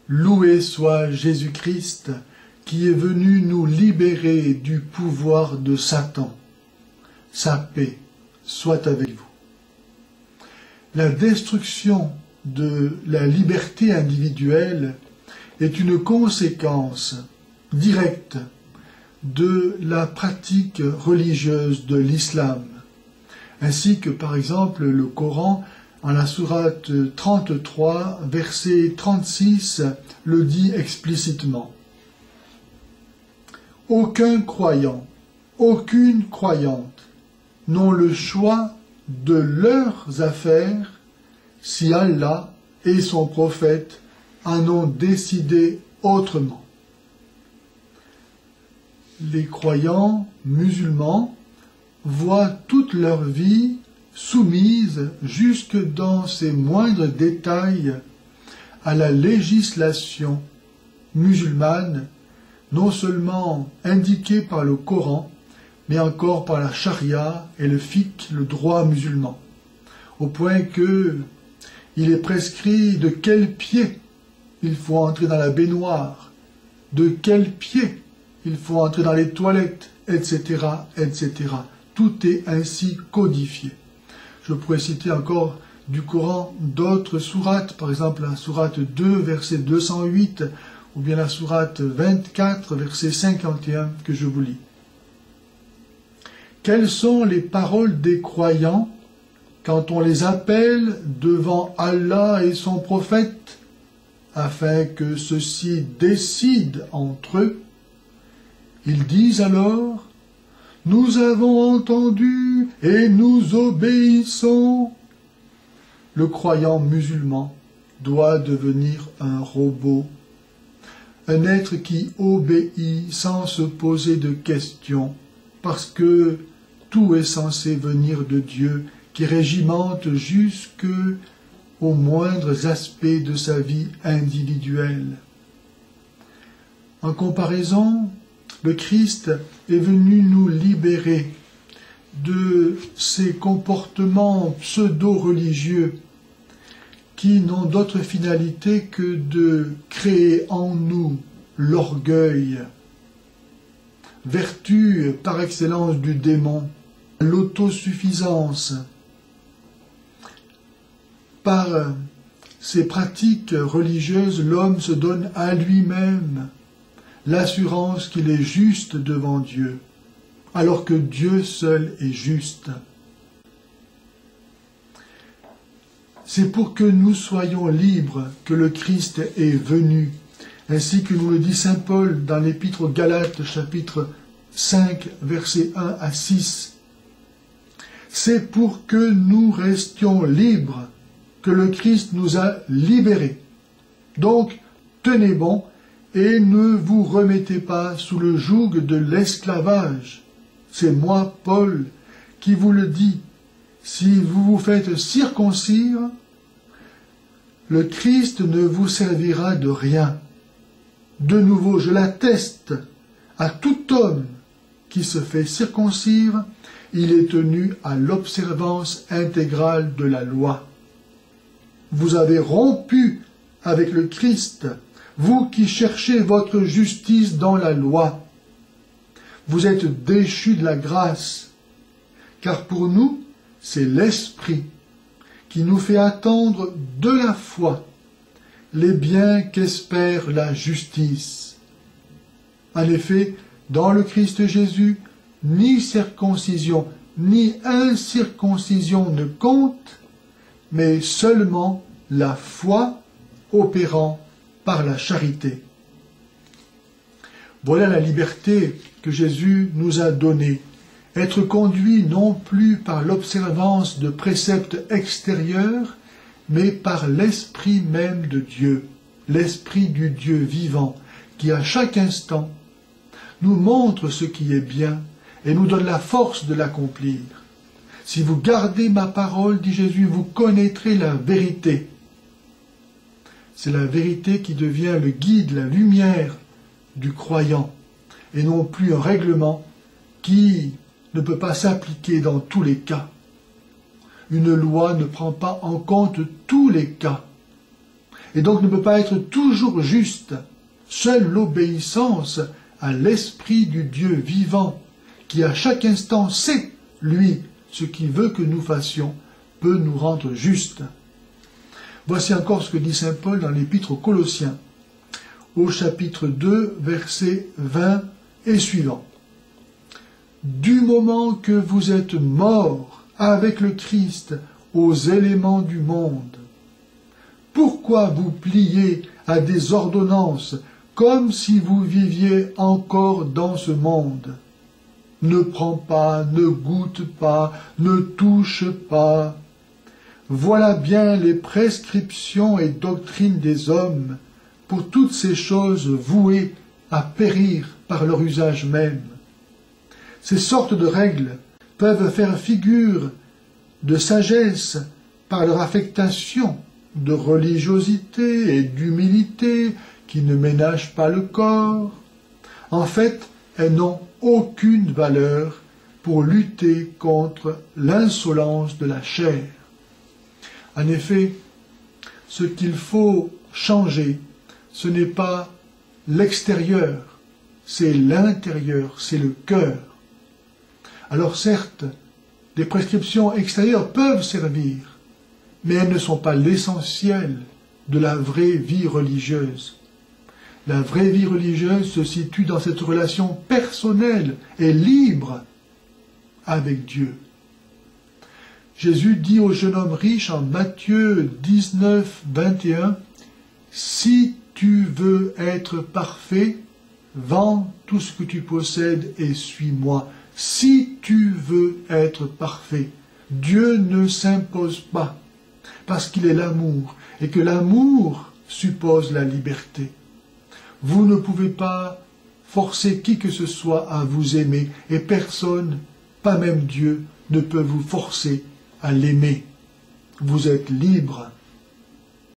Loué soit Jésus-Christ, qui est venu nous libérer du pouvoir de Satan. Sa paix soit avec vous. La destruction de la liberté individuelle est une conséquence directe de la pratique religieuse de l'islam, ainsi que par exemple le Coran, en la sourate 33, verset 36, le dit explicitement. Aucun croyant, aucune croyante n'ont le choix de leurs affaires si Allah et son prophète en ont décidé autrement. Les croyants musulmans voient toute leur vie soumise jusque dans ses moindres détails à la législation musulmane, non seulement indiquée par le Coran, mais encore par la charia et le fiqh, le droit musulman, au point que il est prescrit de quel pied il faut entrer dans la baignoire, de quel pied il faut entrer dans les toilettes, etc., etc. Tout est ainsi codifié. Je pourrais citer encore du Coran d'autres sourates, par exemple la sourate 2, verset 208, ou bien la sourate 24, verset 51, que je vous lis. Quelles sont les paroles des croyants quand on les appelle devant Allah et son prophète, afin que ceux-ci décident entre eux? Ils disent alors, « Nous avons entendu et nous obéissons. » Le croyant musulman doit devenir un robot, un être qui obéit sans se poser de questions, parce que tout est censé venir de Dieu, qui régimente jusque aux moindres aspects de sa vie individuelle. En comparaison, le Christ est venu nous libérer de ces comportements pseudo-religieux qui n'ont d'autre finalité que de créer en nous l'orgueil, vertu par excellence du démon, l'autosuffisance. Par ces pratiques religieuses, l'homme se donne à lui-même l'assurance qu'il est juste devant Dieu, alors que Dieu seul est juste. C'est pour que nous soyons libres que le Christ est venu, ainsi que nous le dit saint Paul dans l'Épître aux Galates, chapitre 5, versets 1 à 6. C'est pour que nous restions libres que le Christ nous a libérés. Donc, tenez bon, et ne vous remettez pas sous le joug de l'esclavage. C'est moi, Paul, qui vous le dis. Si vous vous faites circoncire, le Christ ne vous servira de rien. De nouveau, je l'atteste, à tout homme qui se fait circoncire, il est tenu à l'observance intégrale de la loi. Vous avez rompu avec le Christ, vous qui cherchez votre justice dans la loi. Vous êtes déchus de la grâce, car pour nous, c'est l'Esprit qui nous fait attendre de la foi les biens qu'espère la justice. En effet, dans le Christ Jésus, ni circoncision, ni incirconcision ne comptent, mais seulement la foi opérant par la charité. Voilà la liberté que Jésus nous a donnée. Être conduit non plus par l'observance de préceptes extérieurs, mais par l'Esprit même de Dieu, l'Esprit du Dieu vivant, qui à chaque instant nous montre ce qui est bien et nous donne la force de l'accomplir. Si vous gardez ma parole, dit Jésus, vous connaîtrez la vérité. C'est la vérité qui devient le guide, la lumière du croyant, et non plus un règlement qui ne peut pas s'appliquer dans tous les cas. Une loi ne prend pas en compte tous les cas. et donc ne peut pas être toujours juste. Seule l'obéissance à l'Esprit du Dieu vivant, qui à chaque instant sait, lui, ce qu'il veut que nous fassions, peut nous rendre justes. Voici encore ce que dit saint Paul dans l'Épître aux Colossiens, au chapitre 2, versets 20 et suivants. Du moment que vous êtes morts avec le Christ aux éléments du monde, pourquoi vous pliez à des ordonnances comme si vous viviez encore dans ce monde? Ne prends pas, ne goûte pas, ne touche pas. Voilà bien les prescriptions et doctrines des hommes, pour toutes ces choses vouées à périr par leur usage même. Ces sortes de règles peuvent faire figure de sagesse par leur affectation, de religiosité et d'humilité qui ne ménagent pas le corps. En fait, elles n'ont aucune valeur pour lutter contre l'insolence de la chair. En effet, ce qu'il faut changer, ce n'est pas l'extérieur, c'est l'intérieur, c'est le cœur. Alors certes, des prescriptions extérieures peuvent servir, mais elles ne sont pas l'essentiel de la vraie vie religieuse. La vraie vie religieuse se situe dans cette relation personnelle et libre avec Dieu. Jésus dit au jeune homme riche en Matthieu 19, 21, « Si tu veux être parfait, vends tout ce que tu possèdes et suis-moi. » Si tu veux être parfait, Dieu ne s'impose pas, parce qu'il est l'amour, et que l'amour suppose la liberté. Vous ne pouvez pas forcer qui que ce soit à vous aimer, et personne, pas même Dieu, ne peut vous forcer à l'aimer. Vous êtes libre